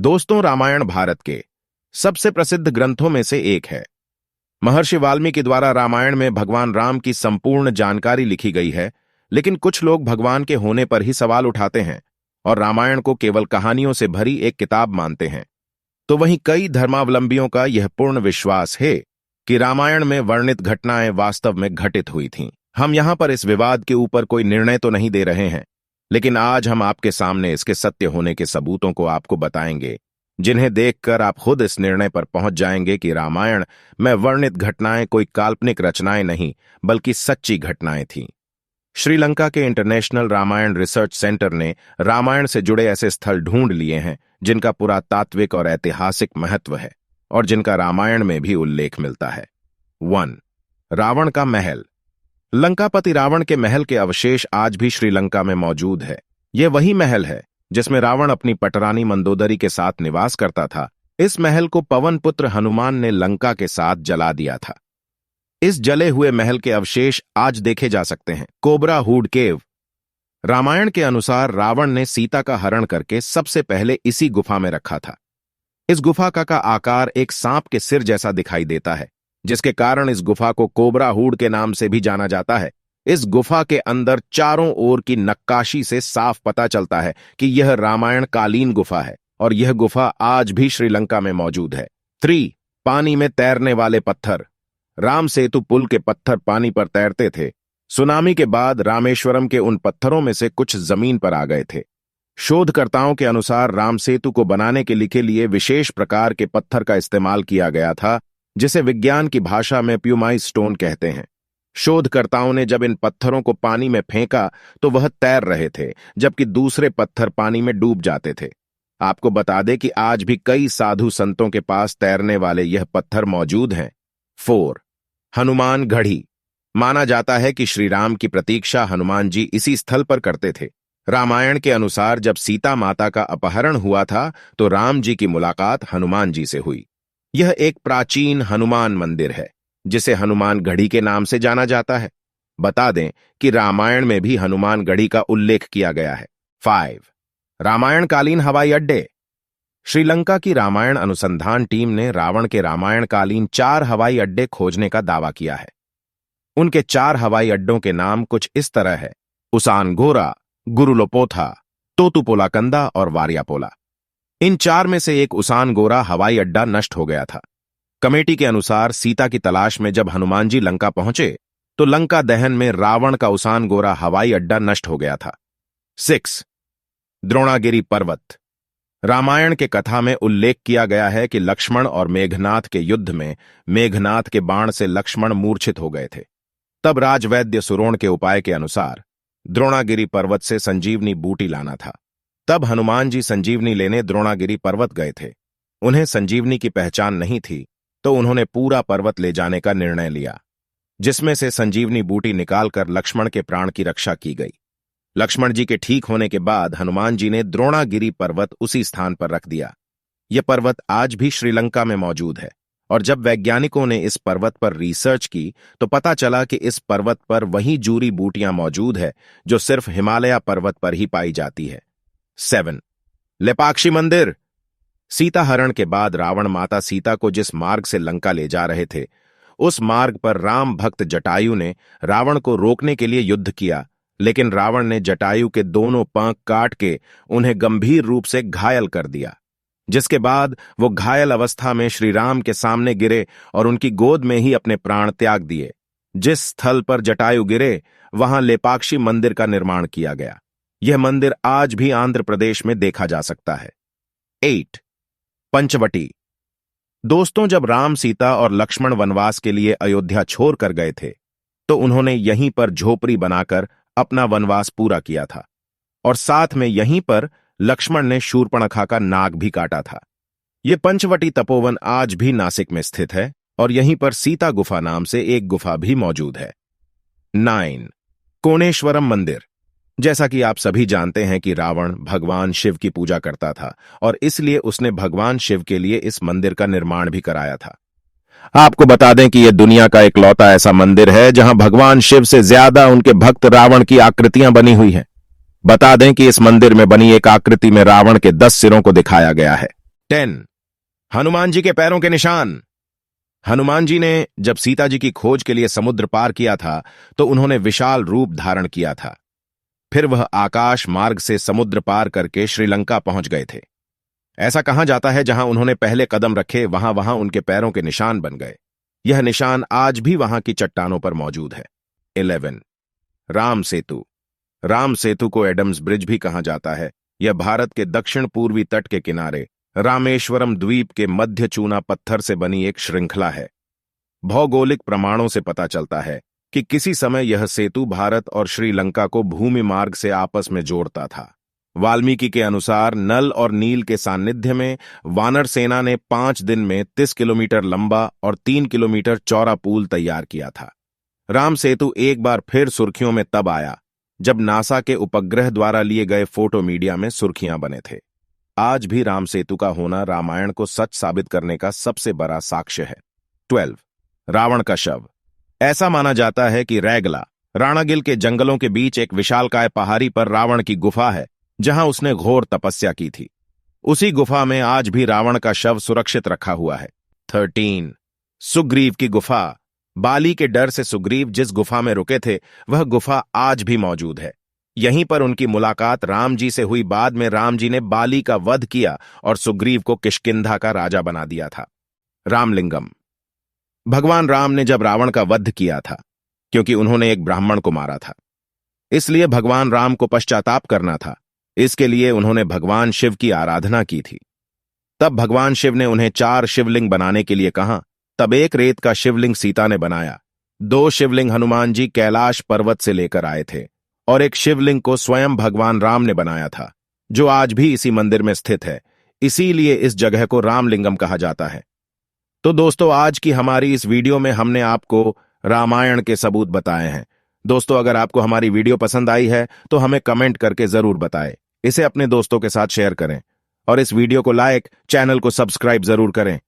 दोस्तों, रामायण भारत के सबसे प्रसिद्ध ग्रंथों में से एक है। महर्षि वाल्मीकि द्वारा रामायण में भगवान राम की संपूर्ण जानकारी लिखी गई है, लेकिन कुछ लोग भगवान के होने पर ही सवाल उठाते हैं और रामायण को केवल कहानियों से भरी एक किताब मानते हैं। तो वहीं कई धर्मावलंबियों का यह पूर्ण विश्वास है कि रामायण में वर्णित घटनाएं वास्तव में घटित हुई थीं। हम यहां पर इस विवाद के ऊपर कोई निर्णय तो नहीं दे रहे हैं, लेकिन आज हम आपके सामने इसके सत्य होने के सबूतों को आपको बताएंगे, जिन्हें देखकर आप खुद इस निर्णय पर पहुंच जाएंगे कि रामायण में वर्णित घटनाएं कोई काल्पनिक रचनाएं नहीं, बल्कि सच्ची घटनाएं थीं। श्रीलंका के इंटरनेशनल रामायण रिसर्च सेंटर ने रामायण से जुड़े ऐसे स्थल ढूंढ लिए हैं जिनका पुरातात्विक और ऐतिहासिक महत्व है और जिनका रामायण में भी उल्लेख मिलता है। 1. रावण का महल। लंकापति रावण के महल के अवशेष आज भी श्रीलंका में मौजूद है। यह वही महल है जिसमें रावण अपनी पटरानी मंदोदरी के साथ निवास करता था। इस महल को पवन पुत्र हनुमान ने लंका के साथ जला दिया था। इस जले हुए महल के अवशेष आज देखे जा सकते हैं। कोबरा हुड केव। रामायण के अनुसार रावण ने सीता का हरण करके सबसे पहले इसी गुफा में रखा था। इस गुफा का आकार एक सांप के सिर जैसा दिखाई देता है, जिसके कारण इस गुफा को कोबरा हुड के नाम से भी जाना जाता है। इस गुफा के अंदर चारों ओर की नक्काशी से साफ पता चलता है कि यह रामायण कालीन गुफा है और यह गुफा आज भी श्रीलंका में मौजूद है। 3. पानी में तैरने वाले पत्थर। राम सेतु पुल के पत्थर पानी पर तैरते थे। सुनामी के बाद रामेश्वरम के उन पत्थरों में से कुछ जमीन पर आ गए थे। शोधकर्ताओं के अनुसार राम सेतु को बनाने के लिए विशेष प्रकार के पत्थर का इस्तेमाल किया गया था, जिसे विज्ञान की भाषा में प्यूमाई स्टोन कहते हैं। शोधकर्ताओं ने जब इन पत्थरों को पानी में फेंका तो वह तैर रहे थे, जबकि दूसरे पत्थर पानी में डूब जाते थे। आपको बता दें कि आज भी कई साधु संतों के पास तैरने वाले यह पत्थर मौजूद हैं। 4. हनुमान घड़ी। माना जाता है कि श्री राम की प्रतीक्षा हनुमान जी इसी स्थल पर करते थे। रामायण के अनुसार जब सीता माता का अपहरण हुआ था तो राम जी की मुलाकात हनुमान जी से हुई। यह एक प्राचीन हनुमान मंदिर है, जिसे हनुमान गढ़ी के नाम से जाना जाता है। बता दें कि रामायण में भी हनुमान गढ़ी का उल्लेख किया गया है। 5. रामायणकालीन हवाई अड्डे। श्रीलंका की रामायण अनुसंधान टीम ने रावण के रामायणकालीन 4 हवाई अड्डे खोजने का दावा किया है। उनके 4 हवाई अड्डों के नाम कुछ इस तरह है: उसानगोरा, गुरुलोपोथा, तोतुपोलाकंदा और वारियापोला। इन 4 में से एक उसानगोरा हवाई अड्डा नष्ट हो गया था। कमेटी के अनुसार सीता की तलाश में जब हनुमान जी लंका पहुंचे तो लंका दहन में रावण का उसानगोरा हवाई अड्डा नष्ट हो गया था। 6. द्रोणागिरी पर्वत। रामायण के कथा में उल्लेख किया गया है कि लक्ष्मण और मेघनाथ के युद्ध में मेघनाथ के बाण से लक्ष्मण मूर्छित हो गए थे। तब राजवैद्य सुरोण के उपाय के अनुसार द्रोणागिरी पर्वत से संजीवनी बूटी लाना था। तब हनुमान जी संजीवनी लेने द्रोणागिरी पर्वत गए थे। उन्हें संजीवनी की पहचान नहीं थी, तो उन्होंने पूरा पर्वत ले जाने का निर्णय लिया, जिसमें से संजीवनी बूटी निकालकर लक्ष्मण के प्राण की रक्षा की गई। लक्ष्मण जी के ठीक होने के बाद हनुमान जी ने द्रोणागिरी पर्वत उसी स्थान पर रख दिया। यह पर्वत आज भी श्रीलंका में मौजूद है और जब वैज्ञानिकों ने इस पर्वत पर रिसर्च की तो पता चला कि इस पर्वत पर वही जूरी बूटियां मौजूद है जो सिर्फ हिमालय पर्वत पर ही पाई जाती है। 7. लेपाक्षी मंदिर। सीता हरण के बाद रावण माता सीता को जिस मार्ग से लंका ले जा रहे थे, उस मार्ग पर राम भक्त जटायु ने रावण को रोकने के लिए युद्ध किया, लेकिन रावण ने जटायु के दोनों पंख काट के उन्हें गंभीर रूप से घायल कर दिया, जिसके बाद वो घायल अवस्था में श्री राम के सामने गिरे और उनकी गोद में ही अपने प्राण त्याग दिए। जिस स्थल पर जटायु गिरे वहां लेपाक्षी मंदिर का निर्माण किया गया। यह मंदिर आज भी आंध्र प्रदेश में देखा जा सकता है। 8. पंचवटी। दोस्तों, जब राम, सीता और लक्ष्मण वनवास के लिए अयोध्या छोड़ कर गए थे तो उन्होंने यहीं पर झोपड़ी बनाकर अपना वनवास पूरा किया था और साथ में यहीं पर लक्ष्मण ने शूर्पणखा का नाग भी काटा था। यह पंचवटी तपोवन आज भी नासिक में स्थित है और यहीं पर सीता गुफा नाम से एक गुफा भी मौजूद है। 9. कोणेश्वरम मंदिर। जैसा कि आप सभी जानते हैं कि रावण भगवान शिव की पूजा करता था और इसलिए उसने भगवान शिव के लिए इस मंदिर का निर्माण भी कराया था। आपको बता दें कि यह दुनिया का इकलौता ऐसा मंदिर है जहां भगवान शिव से ज्यादा उनके भक्त रावण की आकृतियां बनी हुई हैं। बता दें कि इस मंदिर में बनी एक आकृति में रावण के 10 सिरों को दिखाया गया है। 10. हनुमान जी के पैरों के निशान। हनुमान जी ने जब सीता जी की खोज के लिए समुद्र पार किया था तो उन्होंने विशाल रूप धारण किया था। फिर वह आकाश मार्ग से समुद्र पार करके श्रीलंका पहुंच गए थे। ऐसा कहा जाता है जहां उन्होंने पहले कदम रखे वहां वहां उनके पैरों के निशान बन गए। यह निशान आज भी वहां की चट्टानों पर मौजूद है। 11. राम सेतु। राम सेतु को एडम्स ब्रिज भी कहा जाता है। यह भारत के दक्षिण पूर्वी तट के किनारे रामेश्वरम द्वीप के मध्य चूना पत्थर से बनी एक श्रृंखला है। भौगोलिक प्रमाणों से पता चलता है कि किसी समय यह सेतु भारत और श्रीलंका को भूमि मार्ग से आपस में जोड़ता था। वाल्मीकि के अनुसार नल और नील के सान्निध्य में वानर सेना ने 5 दिन में 30 किलोमीटर लंबा और 3 किलोमीटर चौड़ा पुल तैयार किया था। राम सेतु एक बार फिर सुर्खियों में तब आया जब नासा के उपग्रह द्वारा लिए गए फोटो मीडिया में सुर्खियां बने थे। आज भी राम सेतु का होना रामायण को सच साबित करने का सबसे बड़ा साक्ष्य है। 12. रावण का शव। ऐसा माना जाता है कि रैगला राणागिल के जंगलों के बीच एक विशालकाय पहाड़ी पर रावण की गुफा है जहां उसने घोर तपस्या की थी। उसी गुफा में आज भी रावण का शव सुरक्षित रखा हुआ है। 13. सुग्रीव की गुफा। बाली के डर से सुग्रीव जिस गुफा में रुके थे वह गुफा आज भी मौजूद है। यहीं पर उनकी मुलाकात राम जी से हुई। बाद में राम जी ने बाली का वध किया और सुग्रीव को किष्किंधा का राजा बना दिया था। रामलिंगम। भगवान राम ने जब रावण का वध किया था क्योंकि उन्होंने एक ब्राह्मण को मारा था, इसलिए भगवान राम को पश्चाताप करना था। इसके लिए उन्होंने भगवान शिव की आराधना की थी। तब भगवान शिव ने उन्हें 4 शिवलिंग बनाने के लिए कहा। तब एक रेत का शिवलिंग सीता ने बनाया, 2 शिवलिंग हनुमान जी कैलाश पर्वत से लेकर आए थे और एक शिवलिंग को स्वयं भगवान राम ने बनाया था जो आज भी इसी मंदिर में स्थित है। इसीलिए इस जगह को रामलिंगम कहा जाता है। तो दोस्तों, आज की हमारी इस वीडियो में हमने आपको रामायण के सबूत बताए हैं। दोस्तों, अगर आपको हमारी वीडियो पसंद आई है तो हमें कमेंट करके जरूर बताएं। इसे अपने दोस्तों के साथ शेयर करें और इस वीडियो को लाइक, चैनल को सब्सक्राइब जरूर करें।